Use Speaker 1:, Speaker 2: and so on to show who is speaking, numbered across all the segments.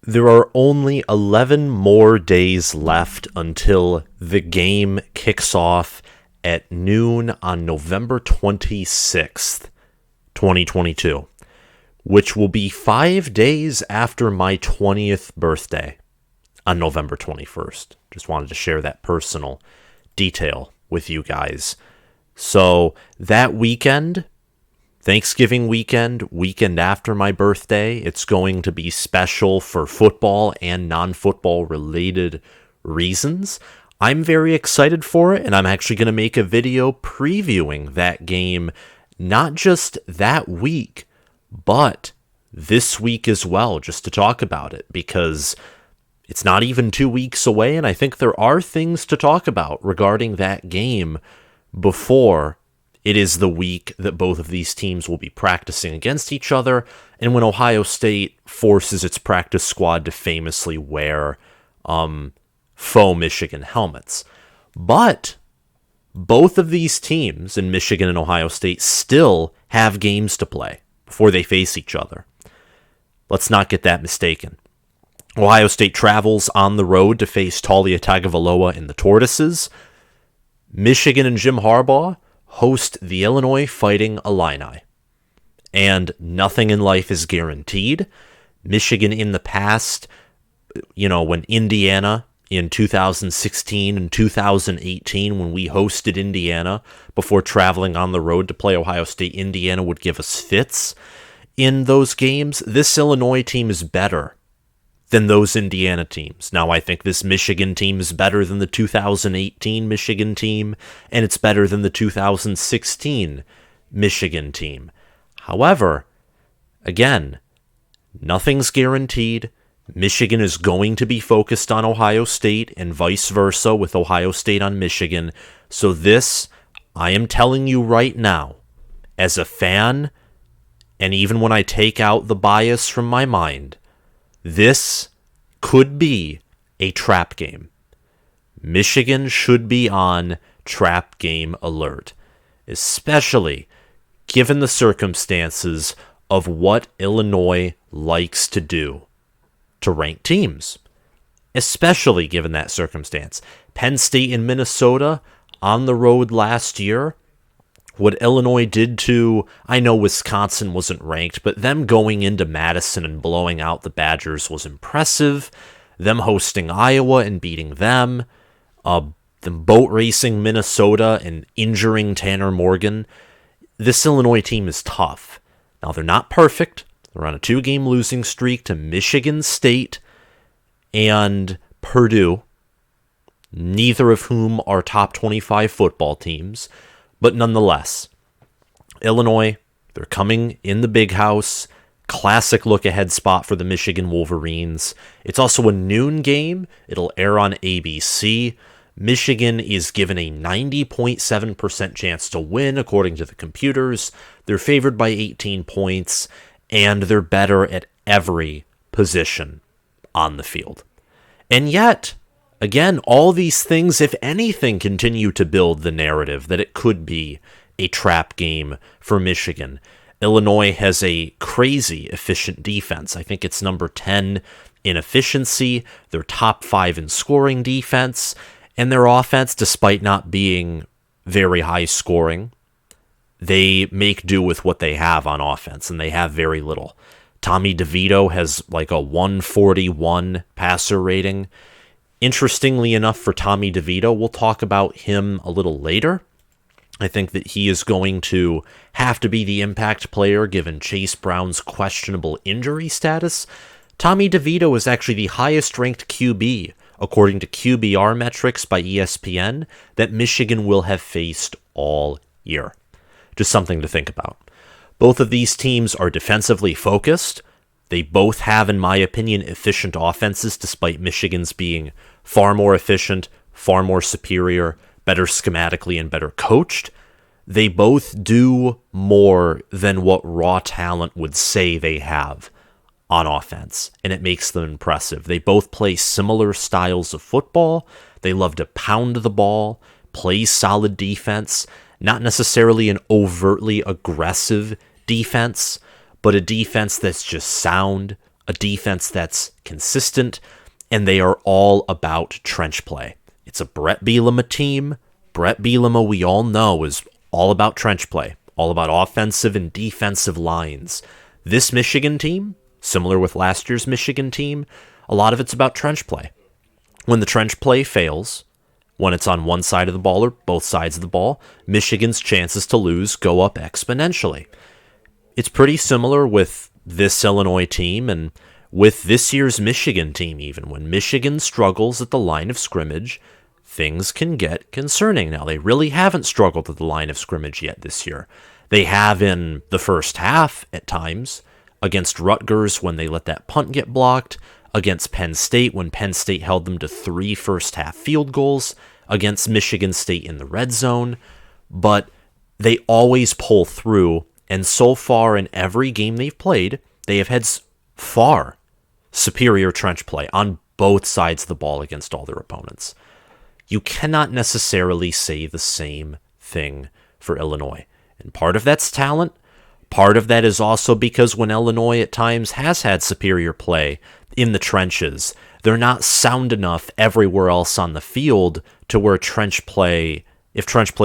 Speaker 1: There are only 11 more days left until the game kicks off at noon on November 26th, 2022, which will be 5 days after my 20th birthday on November 21st. Just wanted to share that personal detail with you guys. So that weekend, Thanksgiving weekend after my birthday, it's going to be special for football and non-football related reasons. I'm very excited for it, and I'm actually going to make a video previewing that game, not just that week, but this week as well, just to talk about it, because it's not even 2 weeks away, and I think there are things to talk about regarding that game before it is the week that both of these teams will be practicing against each other, and when Ohio State forces its practice squad to famously wear faux Michigan helmets. But both of these teams in Michigan and Ohio State still have games to play before they face each other. Let's not get that mistaken. Ohio State travels on the road to face Taulia Tagovailoa and the Tortoises. Michigan and Jim Harbaugh host the Illinois Fighting Illini. And nothing in life is guaranteed. Michigan in the past, when Indiana in 2016 and 2018, when we hosted Indiana before traveling on the road to play Ohio State, Indiana would give us fits in those games. This Illinois team is better than those Indiana teams. Now, I think this Michigan team is better than the 2018 Michigan team, and it's better than the 2016 Michigan team. However, again, nothing's guaranteed. Michigan is going to be focused on Ohio State and vice versa with Ohio State on Michigan. So this, I am telling you right now, as a fan, and even when I take out the bias from my mind, this could be a trap game. Michigan should be on trap game alert, especially given the circumstances of what Illinois likes to do to rank teams, especially given that circumstance. Penn State and Minnesota on the road last year, what Illinois did to, I know Wisconsin wasn't ranked, but them going into Madison and blowing out the Badgers was impressive. Them hosting Iowa and beating them. Them boat racing Minnesota and injuring Tanner Morgan. This Illinois team is tough. Now, they're not perfect. They're on a 2-game losing streak to Michigan State and Purdue, neither of whom are top 25 football teams. But nonetheless, Illinois, they're coming in the big house. Classic look-ahead spot for the Michigan Wolverines. It's also a noon game. It'll air on ABC. Michigan is given a 90.7% chance to win, according to the computers. They're favored by 18 points, and they're better at every position on the field. And yet, again, all these things, if anything, continue to build the narrative that it could be a trap game for Michigan. Illinois has a crazy efficient defense. I think it's number 10 in efficiency. They're top 5 in scoring defense. And their offense, despite not being very high scoring, they make do with what they have on offense, and they have very little. Tommy DeVito has like a 141 passer rating. Interestingly enough for Tommy DeVito, we'll talk about him a little later. I think that he is going to have to be the impact player given Chase Brown's questionable injury status. Tommy DeVito is actually the highest ranked QB, according to QBR metrics by ESPN, that Michigan will have faced all year. Just something to think about. Both of these teams are defensively focused. They both have, in my opinion, efficient offenses, despite Michigan's being far more efficient, far more superior, better schematically, and better coached. They both do more than what raw talent would say they have on offense, and it makes them impressive. They both play similar styles of football. They love to pound the ball, play solid defense, not necessarily an overtly aggressive defense, but a defense that's just sound, a defense that's consistent, and they are all about trench play. It's a Brett Bielema team. Brett Bielema, we all know, is all about trench play, all about offensive and defensive lines. This Michigan team, similar with last year's Michigan team, a lot of it's about trench play. When the trench play fails, when it's on one side of the ball or both sides of the ball, Michigan's chances to lose go up exponentially. It's pretty similar with this Illinois team and with this year's Michigan team even. When Michigan struggles at the line of scrimmage, things can get concerning. Now, they really haven't struggled at the line of scrimmage yet this year. They have in the first half at times, against Rutgers when they let that punt get blocked, against Penn State when Penn State held them to 3 first-half field goals, against Michigan State in the red zone, but they always pull through, and so far in every game they've played, they have had far superior trench play on both sides of the ball against all their opponents. You cannot necessarily say the same thing for Illinois, and part of that's talent. Part of that is also because when Illinois at times has had superior play in the trenches, they're not sound enough everywhere else on the field to where if trench play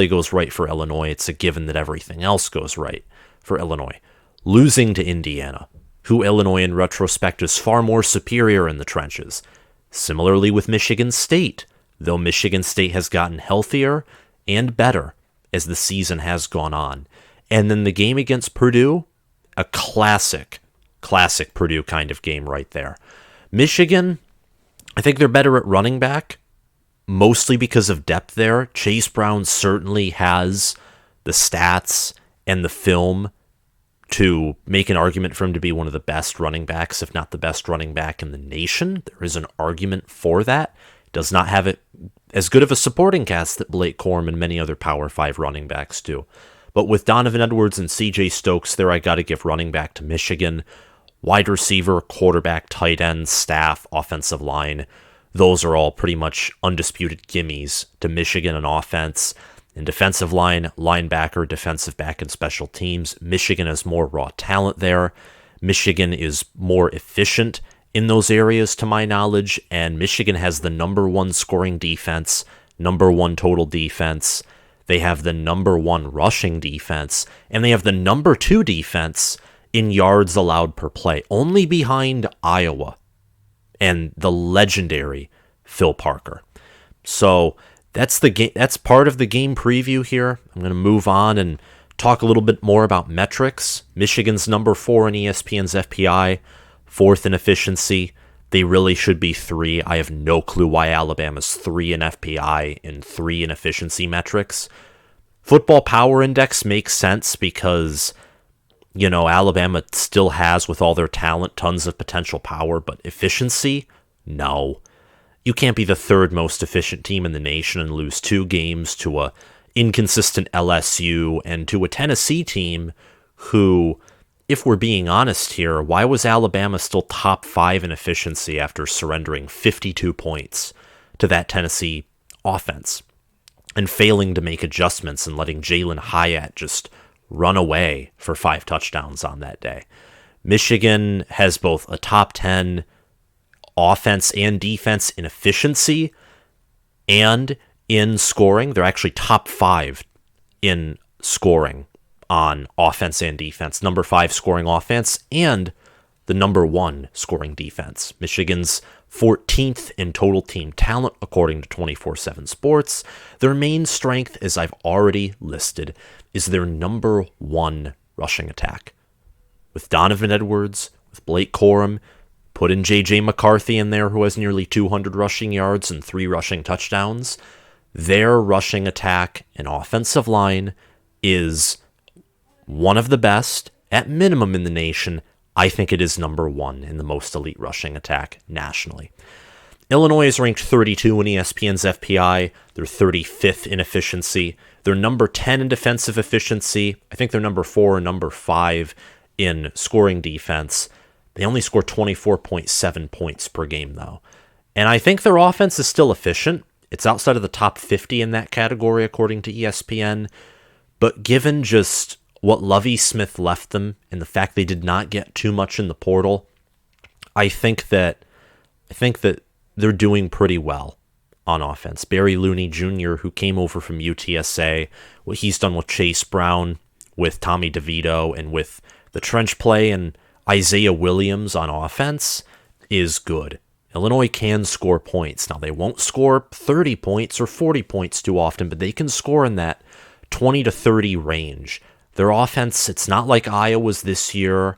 Speaker 1: goes right for Illinois, it's a given that everything else goes right for Illinois. Losing to Indiana, who Illinois in retrospect is far more superior in the trenches. Similarly with Michigan State, though Michigan State has gotten healthier and better as the season has gone on. And then the game against Purdue, a classic Purdue kind of game right there. Michigan, I think they're better at running back, mostly because of depth there. Chase Brown certainly has the stats and the film to make an argument for him to be one of the best running backs, if not the best running back in the nation. There is an argument for that. Does not have it as good of a supporting cast that Blake Corum and many other Power 5 running backs do. But with Donovan Edwards and CJ Stokes there, I got to give running back to Michigan. Wide receiver, quarterback, tight end, staff, offensive line, those are all pretty much undisputed gimmies to Michigan on offense. In defensive line, linebacker, defensive back, and special teams, Michigan has more raw talent there. Michigan is more efficient in those areas to my knowledge, and Michigan has the number 1 scoring defense, number 1 total defense. They have the number 1 rushing defense, and they have the number 2 defense in yards allowed per play, only behind Iowa and the legendary Phil Parker. So that's the game. That's part of the game preview here. I'm going to move on and talk a little bit more about metrics. Michigan's number 4 in ESPN's FPI, 4th in efficiency. They really should be 3. I have no clue why Alabama's 3 in FPI and 3 in efficiency metrics. Football Power Index makes sense because, Alabama still has, with all their talent, tons of potential power, but efficiency? No. You can't be the 3rd most efficient team in the nation and lose 2 games to a inconsistent LSU and to a Tennessee team who, if we're being honest here, why was Alabama still top 5 in efficiency after surrendering 52 points to that Tennessee offense and failing to make adjustments and letting Jalen Hyatt just run away for 5 touchdowns on that day? Michigan has both a top 10 offense and defense in efficiency and in scoring. They're actually top 5 in scoring on offense and defense. Number 5 scoring offense and the number 1 scoring defense. Michigan's 14th in total team talent, according to 24/7 Sports. Their main strength, as I've already listed, is their number 1 rushing attack. With Donovan Edwards, with Blake Corum, put in J.J. McCarthy in there, who has nearly 200 rushing yards and 3 rushing touchdowns. Their rushing attack and offensive line is one of the best, at minimum in the nation. I think it is number 1 in the most elite rushing attack nationally. Illinois is ranked 32 in ESPN's FPI. They're 35th in efficiency. They're number 10 in defensive efficiency. I think they're number 4 and number 5 in scoring defense. They only score 24.7 points per game, though. And I think their offense is still efficient. It's outside of the top 50 in that category, according to ESPN. But given just what Lovie Smith left them and the fact they did not get too much in the portal, I think that they're doing pretty well on offense. Barry Looney Jr., who came over from UTSA, what he's done with Chase Brown, with Tommy DeVito, and with the trench play and Isaiah Williams on offense is good. Illinois can score points. Now, they won't score 30 points or 40 points too often, but they can score in that 20 to 30 range. Their offense, it's not like Iowa's this year.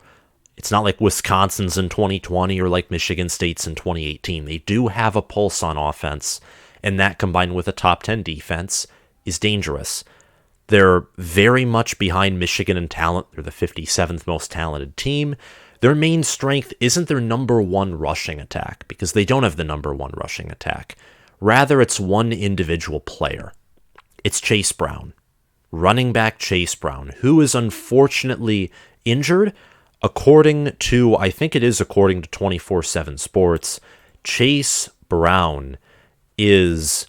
Speaker 1: It's not like Wisconsin's in 2020 or like Michigan State's in 2018. They do have a pulse on offense, and that combined with a top 10 defense is dangerous. They're very much behind Michigan in talent. They're the 57th most talented team. Their main strength isn't their number one rushing attack, because they don't have the number one rushing attack. Rather, it's one individual player. It's Chase Brown. Running back Chase Brown, who is unfortunately injured. According to 24/7 Sports, Chase Brown is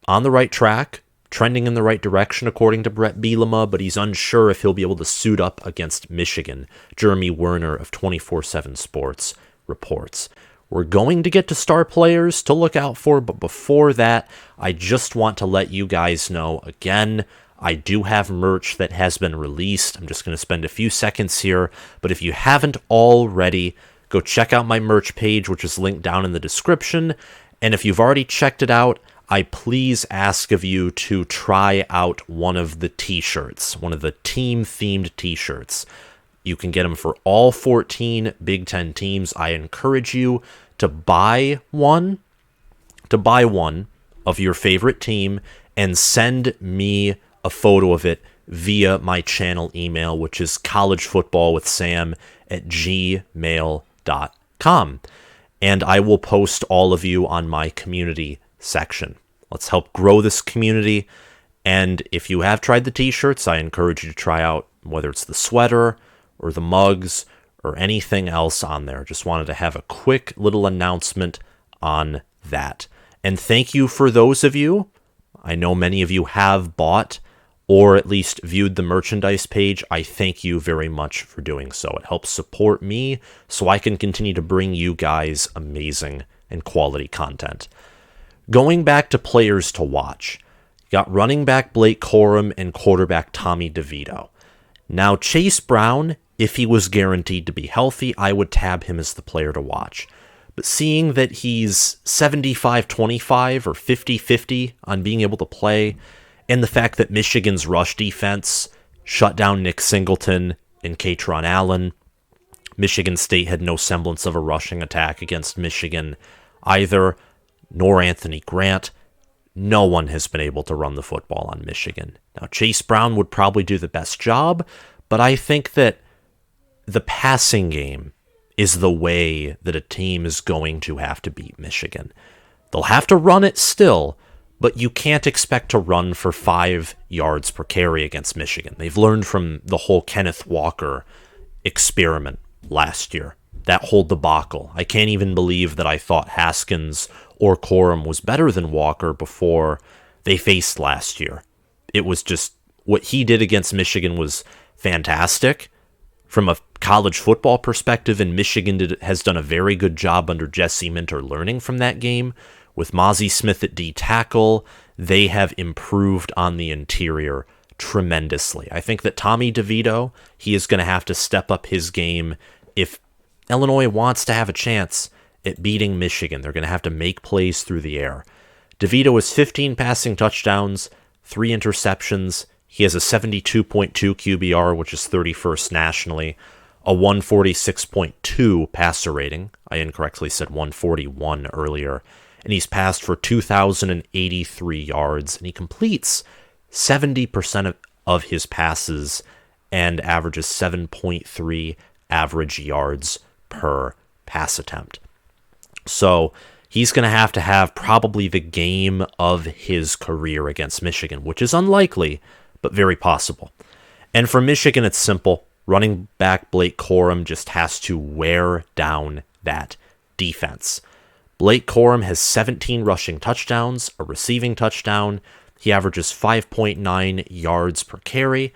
Speaker 1: on the right track, trending in the right direction according to Brett Bielema, but he's unsure if he'll be able to suit up against Michigan. Jeremy Werner of 24/7 Sports reports. We're going to get to star players to look out for, but before that, I just want to let you guys know, again, I do have merch that has been released. I'm just going to spend a few seconds here, but if you haven't already, go check out my merch page, which is linked down in the description, and if you've already checked it out, I please ask of you to try out one of the t-shirts, one of the team-themed t-shirts. You can get them for all 14 Big Ten teams. I encourage you to buy one of your favorite team and send me a photo of it via my channel email, which is collegefootballwithsam@gmail.com. And I will post all of you on my community section. Let's help grow this community. And if you have tried the t-shirts, I encourage you to try out whether it's the sweater or the mugs or anything else on there. Just wanted to have a quick little announcement on that. And thank you for those of you. I know many of you have bought or at least viewed the merchandise page. I thank you very much for doing so. It helps support me so I can continue to bring you guys amazing and quality content. Going back to players to watch, you got running back Blake Corum and quarterback Tommy DeVito. Now, Chase Brown, if he was guaranteed to be healthy, I would tab him as the player to watch. But seeing that he's 75-25 or 50-50 on being able to play, and the fact that Michigan's rush defense shut down Nick Singleton and Katron Allen, Michigan State had no semblance of a rushing attack against Michigan either, nor Anthony Grant. No one has been able to run the football on Michigan. Now, Chase Brown would probably do the best job, but I think that the passing game is the way that a team is going to have to beat Michigan. They'll have to run it still, but you can't expect to run for 5 yards per carry against Michigan. They've learned from the whole Kenneth Walker experiment last year, that whole debacle. I can't even believe that I thought Haskins or Corum was better than Walker before they faced last year. It was just, what he did against Michigan was fantastic from a college football perspective, and Michigan has done a very good job under Jesse Minter learning from that game. With Mozzie Smith at D tackle, they have improved on the interior tremendously. I think that Tommy DeVito, he is going to have to step up his game if Illinois wants to have a chance at beating Michigan. They're going to have to make plays through the air. DeVito has 15 passing touchdowns, 3 interceptions. He has a 72.2 QBR, which is 31st nationally, a 146.2 passer rating. I incorrectly said 141 earlier. And he's passed for 2,083 yards, and he completes 70% of his passes and averages 7.3 average yards per pass attempt. So he's going to have probably the game of his career against Michigan, which is unlikely, but very possible. And for Michigan, it's simple. Running back Blake Corum just has to wear down that defense. Blake Corum has 17 rushing touchdowns, a receiving touchdown. He averages 5.9 yards per carry.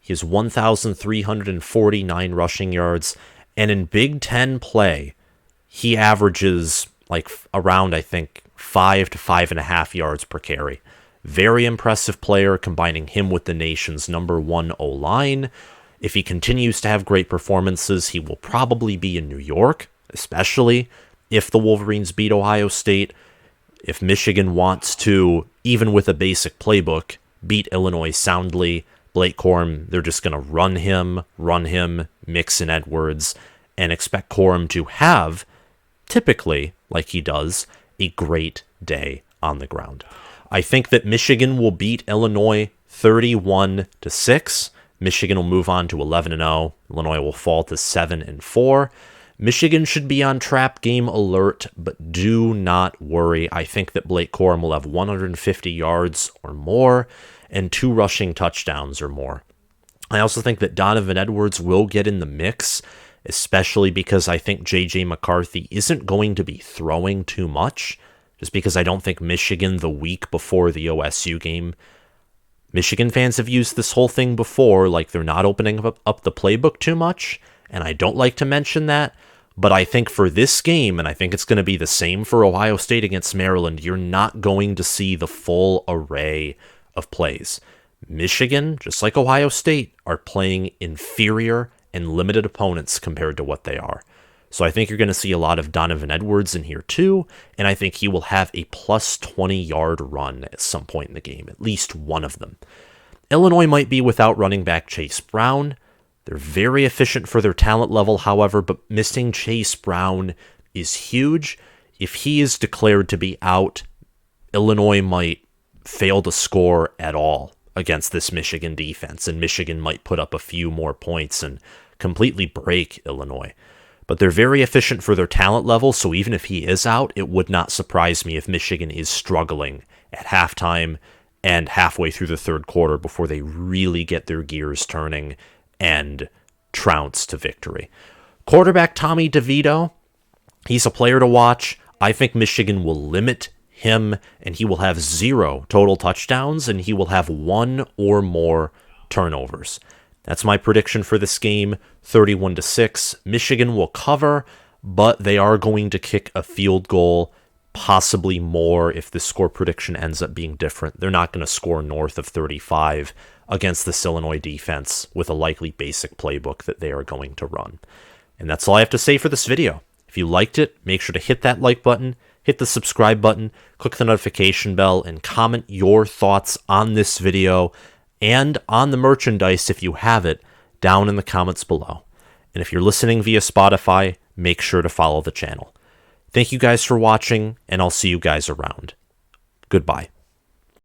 Speaker 1: He has 1,349 rushing yards. And in Big Ten play, he averages like around, I think, 5 to 5.5 yards per carry. Very impressive player, combining him with the nation's #1 O-line. If he continues to have great performances, he will probably be in New York, especially if the Wolverines beat Ohio State. If Michigan wants to, even with a basic playbook, beat Illinois soundly, Blake Corum, they're just going to run him, mix in Edwards, and expect Corum to have, typically, like he does, a great day on the ground. I think that Michigan will beat Illinois 31-6. Michigan will move on to 11-0. Illinois will fall to 7-4. Michigan should be on trap game alert, but do not worry. I think that Blake Corum will have 150 yards or more and 2 rushing touchdowns or more. I also think that Donovan Edwards will get in the mix, especially because I think J.J. McCarthy isn't going to be throwing too much, just because I don't think Michigan, the week before the OSU game, Michigan fans have used this whole thing before, like they're not opening up the playbook too much, and I don't like to mention that, but I think for this game, and I think it's going to be the same for Ohio State against Maryland, you're not going to see the full array of plays. Michigan, just like Ohio State, are playing inferior and limited opponents compared to what they are. So I think you're going to see a lot of Donovan Edwards in here too, and I think he will have a plus 20-yard run at some point in the game, at least one of them. Illinois might be without running back Chase Brown. They're very efficient for their talent level, however, but missing Chase Brown is huge. If he is declared to be out, Illinois might fail to score at all against this Michigan defense, and Michigan might put up a few more points and completely break Illinois. But they're very efficient for their talent level, so even if he is out, it would not surprise me if Michigan is struggling at halftime and halfway through the third quarter before they really get their gears turning and trounce to victory. Quarterback Tommy DeVito, he's a player to watch. I think Michigan will limit him, and he will have 0 total touchdowns, and he will have 1 or more turnovers. That's my prediction for this game, 31-6. Michigan will cover, but they are going to kick a field goal, possibly more if the score prediction ends up being different. They're not going to score north of 35 against this Illinois defense with a likely basic playbook that they are going to run. And that's all I have to say for this video. If you liked it, make sure to hit that like button, hit the subscribe button, click the notification bell, and comment your thoughts on this video and on the merchandise if you have it down in the comments below. And if you're listening via Spotify, make sure to follow the channel. Thank you guys for watching, and I'll see you guys around. Goodbye.